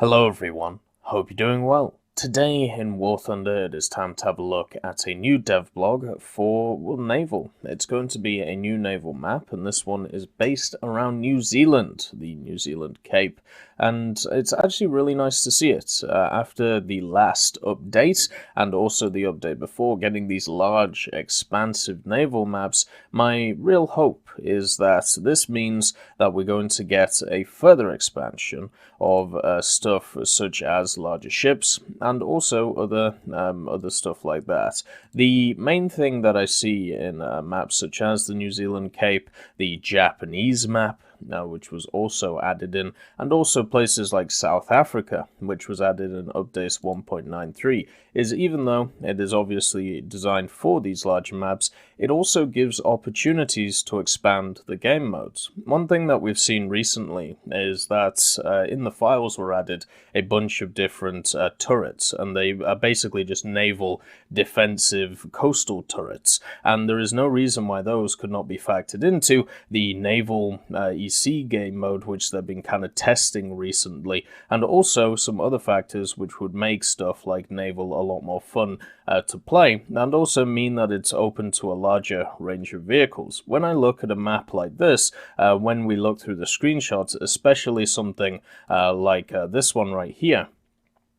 Hello everyone, hope you're doing well. Today in War Thunder it is time to have a look at a new devblog for naval. It's going to be a new naval map, and this one is based around New Zealand, the New Zealand Cape, and it's actually really nice to see it after the last update and also the update before, getting these large expansive naval maps. My real hope is that this means that we're going to get a further expansion of stuff such as larger ships and also other stuff like that. The main thing that I see in maps such as the New Zealand Cape, the Japanese map, which was also added in, and also places like South Africa, which was added in update 1.93, is even though it is obviously designed for these larger maps, it also gives opportunities to expand the game modes. One thing that we've seen recently is that in the files were added a bunch of different turrets, and they are basically just naval defensive coastal turrets, and there is no reason why those could not be factored into the naval EC game mode, which they've been kind of testing recently, and also some other factors which would make stuff like naval a lot more fun to play, and also mean that it's open to a larger range of vehicles. When I look at a map like this, when we look through the screenshots, especially something like this one right here,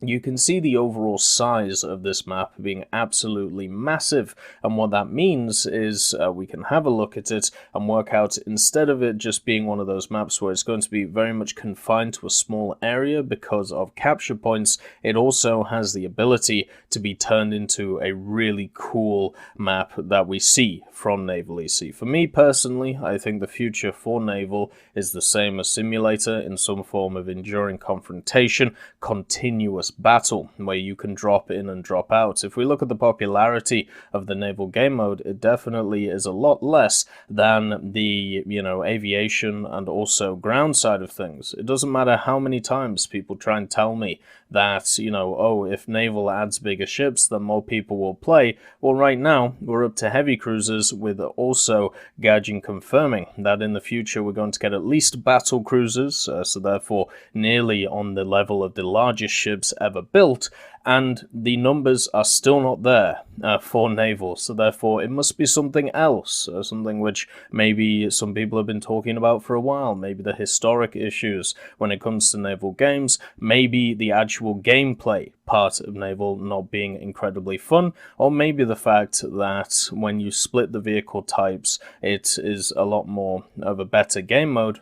you can see the overall size of this map being absolutely massive, and what that means is we can have a look at it and work out, instead of it just being one of those maps where it's going to be very much confined to a small area because of capture points, it also has the ability to be turned into a really cool map that we see from Naval EC. For me personally, I think the future for Naval is the same as Simulator, in some form of enduring confrontation, continuous battle, where you can drop in and drop out. If we look at the popularity of the naval game mode, it definitely is a lot less than the, aviation and also ground side of things. It doesn't matter how many times people try and tell me that, if naval adds bigger ships, then more people will play. Well, right now, we're up to heavy cruisers, with also Gaijin confirming that in the future we're going to get at least battle cruisers, so therefore nearly on the level of the largest ships ever built, and the numbers are still not there for naval, so therefore it must be something else, something which maybe some people have been talking about for a while, maybe the historic issues when it comes to naval games, maybe the actual gameplay part of naval not being incredibly fun, or maybe the fact that when you split the vehicle types it is a lot more of a better game mode.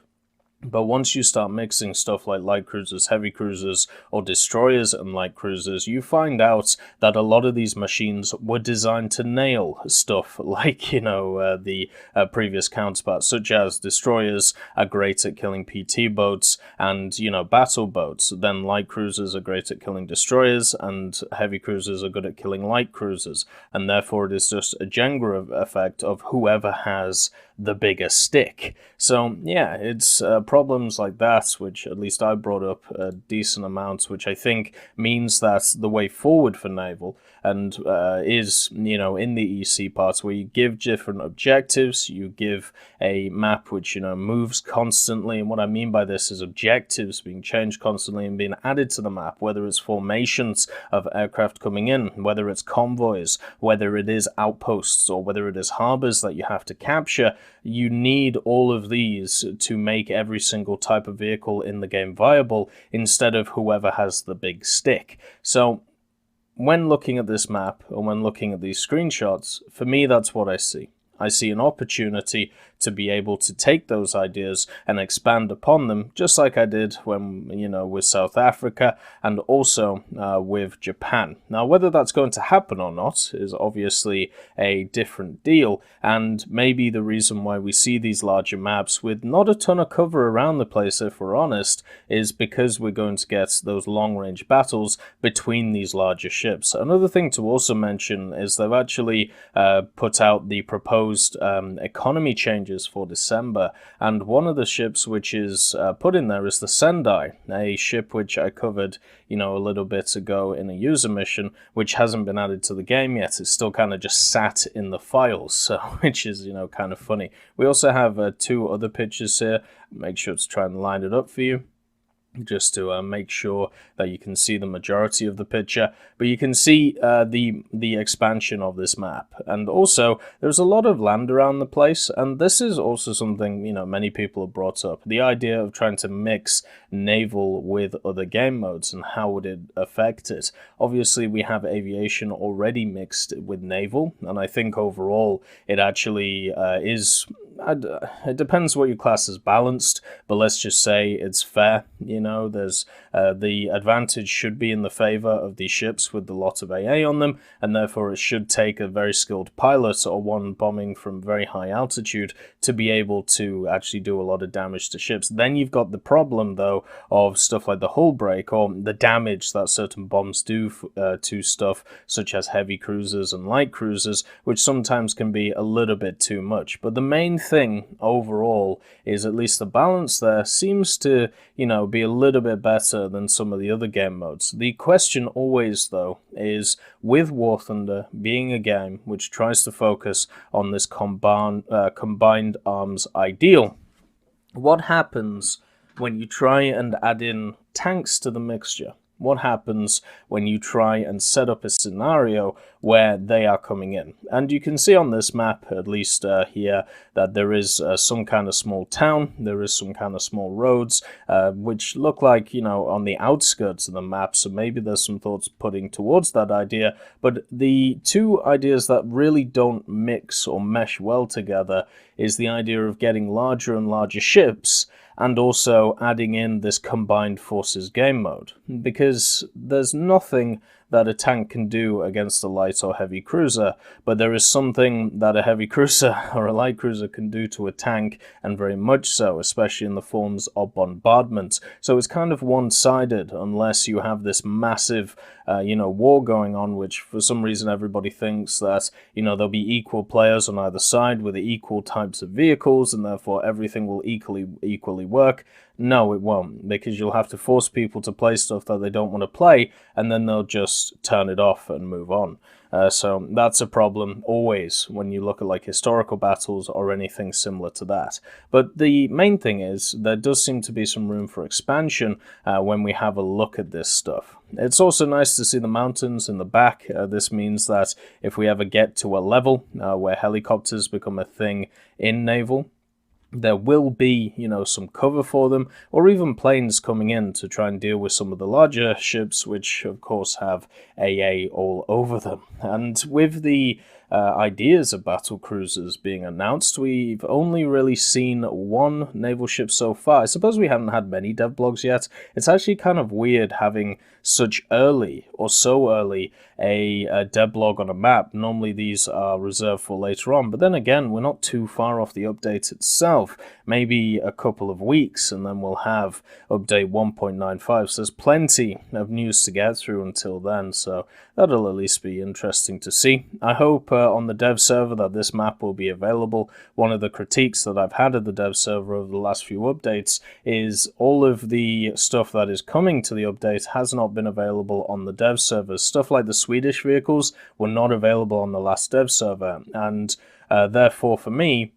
But once you start mixing stuff like light cruisers, heavy cruisers, or destroyers and light cruisers, you find out that a lot of these machines were designed to nail stuff like, the previous counterparts, such as destroyers are great at killing PT boats and, battle boats. Then light cruisers are great at killing destroyers, and heavy cruisers are good at killing light cruisers. And therefore it is just a Jenga effect of whoever has the bigger stick. So yeah, it's problems like that, which at least I brought up a decent amount, which I think means that the way forward for naval and is, in the EC parts, where you give different objectives, you give a map which, moves constantly, and what I mean by this is objectives being changed constantly and being added to the map, whether it's formations of aircraft coming in, whether it's convoys, whether it is outposts, or whether it is harbors that you have to capture. You need all of these to make every single type of vehicle in the game viable, instead of whoever has the big stick. So when looking at this map, or when looking at these screenshots, for me that's what I see. I see an opportunity to be able to take those ideas and expand upon them, just like I did when, with South Africa and also with Japan. Now, whether that's going to happen or not is obviously a different deal, and maybe the reason why we see these larger maps with not a ton of cover around the place, if we're honest, is because we're going to get those long-range battles between these larger ships. Another thing to also mention is they've actually put out the proposed economy changes for December, and one of the ships which is put in there is the Sendai, a ship which I covered, a little bit ago in a user mission, which hasn't been added to the game yet. It's still kind of just sat in the files, so which is, kind of funny. We also have two other pictures here. Make sure to try and line it up for you. just to make sure that you can see the majority of the picture, but you can see the expansion of this map. And also there's a lot of land around the place, and this is also something, you know, many people have brought up, the idea of trying to mix naval with other game modes and how would it affect it. Obviously we have aviation already mixed with naval, and I think overall it actually is, it depends what you class as balanced, but let's just say it's fair. You know, there's the advantage should be in the favor of these ships with a lot of AA on them, and therefore it should take a very skilled pilot or one bombing from very high altitude to be able to actually do a lot of damage to ships. Then you've got the problem, though, of stuff like the hull break or the damage that certain bombs do to stuff such as heavy cruisers and light cruisers, which sometimes can be a little bit too much. But the main thing overall is at least the balance there seems to, you know, be a little bit better than some of the other game modes. The question always, though, is with War Thunder being a game which tries to focus on this combined arms ideal, what happens when you try and add in tanks to the mixture? What happens when you try and set up a scenario where they are coming in? And you can see on this map, at least here, that there is some kind of small town, there is some kind of small roads, which look like, you know, on the outskirts of the map, so maybe there's some thoughts putting towards that idea. But the two ideas that really don't mix or mesh well together is the idea of getting larger and larger ships, and also adding in this combined forces game mode, because there's nothing that a tank can do against a light or heavy cruiser, but there is something that a heavy cruiser or a light cruiser can do to a tank, and very much so, especially in the forms of bombardment. So it's kind of one-sided unless you have this massive war going on, which for some reason everybody thinks that, you know, there'll be equal players on either side with equal types of vehicles and therefore everything will equally work. No, it won't, because you'll have to force people to play stuff that they don't want to play, and then they'll just turn it off and move on. So that's a problem always when you look at like historical battles or anything similar to that. But the main thing is there does seem to be some room for expansion when we have a look at this stuff. It's also nice to see the mountains in the back. This means that if we ever get to a level where helicopters become a thing in naval, there will be, you know, some cover for them, or even planes coming in to try and deal with some of the larger ships, which of course have AA all over them. And with the ideas of battle cruisers being announced, we've only really seen one naval ship so far. I suppose we haven't had many devblogs yet. It's actually kind of weird having such early, or so early, a devblog on a map. Normally these are reserved for later on, but then again, we're not too far off the update itself. Maybe a couple of weeks and then we'll have update 1.95, so there's plenty of news to get through until then, so that'll at least be interesting to see. I hope on the dev server that this map will be available. One of the critiques that I've had of the dev server over the last few updates is all of the stuff that is coming to the update has not been available on the dev servers. Stuff like the Swedish vehicles were not available on the last dev server, and therefore for me,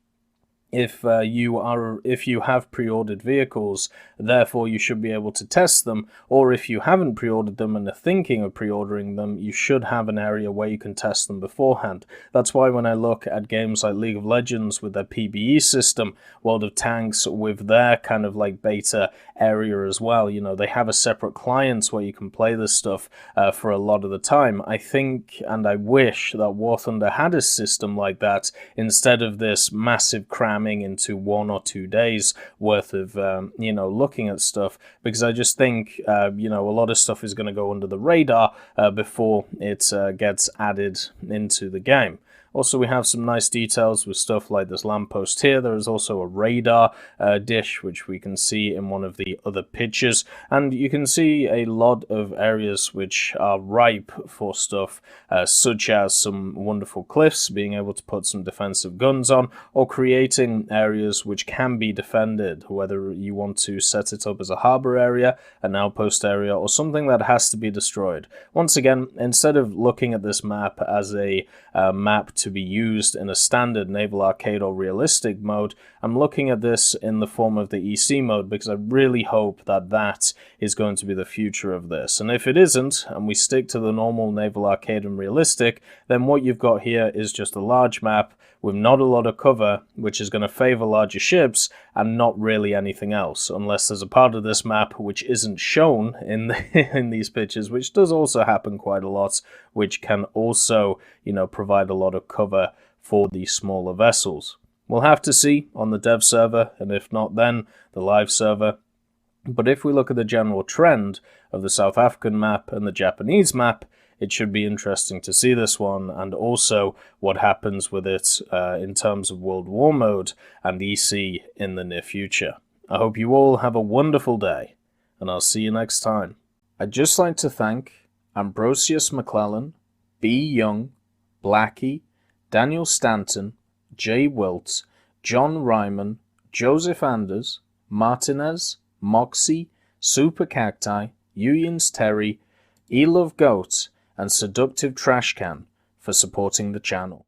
if you have pre-ordered vehicles, therefore you should be able to test them, or if you haven't pre-ordered them and are thinking of pre-ordering them, you should have an area where you can test them beforehand. That's why when I look at games like League of Legends with their PBE system, World of Tanks with their kind of like beta area as well, you know, they have a separate client where you can play this stuff for a lot of the time. I think and I wish that War Thunder had a system like that instead of this massive cramming into 1 or 2 days worth of looking at stuff, because I just think a lot of stuff is going to go under the radar before it gets added into the game. Also, we have some nice details with stuff like this lamppost here. There is also a radar dish, which we can see in one of the other pictures. And you can see a lot of areas which are ripe for stuff, such as some wonderful cliffs, being able to put some defensive guns on, or creating areas which can be defended, whether you want to set it up as a harbor area, an outpost area, or something that has to be destroyed. Once again, instead of looking at this map as a map to to be used in a standard naval arcade or realistic mode. I'm looking at this in the form of the EC mode because I really hope that that is going to be the future of this. And if it isn't, and we stick to the normal naval arcade and realistic, then what you've got here is just a large map with not a lot of cover, which is going to favor larger ships and not really anything else, unless there's a part of this map which isn't shown in in these pictures, which does also happen quite a lot, which can also, provide a lot of cover for these smaller vessels. We'll have to see on the dev server, and if not then, the live server. But if we look at the general trend of the South African map and the Japanese map, it should be interesting to see this one, and also what happens with it in terms of World War mode and EC in the near future. I hope you all have a wonderful day, and I'll see you next time. I'd just like to thank Ambrosius McClellan, B. Young, Blackie, Daniel Stanton, Jay Wilt, John Ryman, Joseph Anders, Martinez, Moxie, Super Cacti, Uyens Terry, Elove Goat, and Seductive Trashcan for supporting the channel.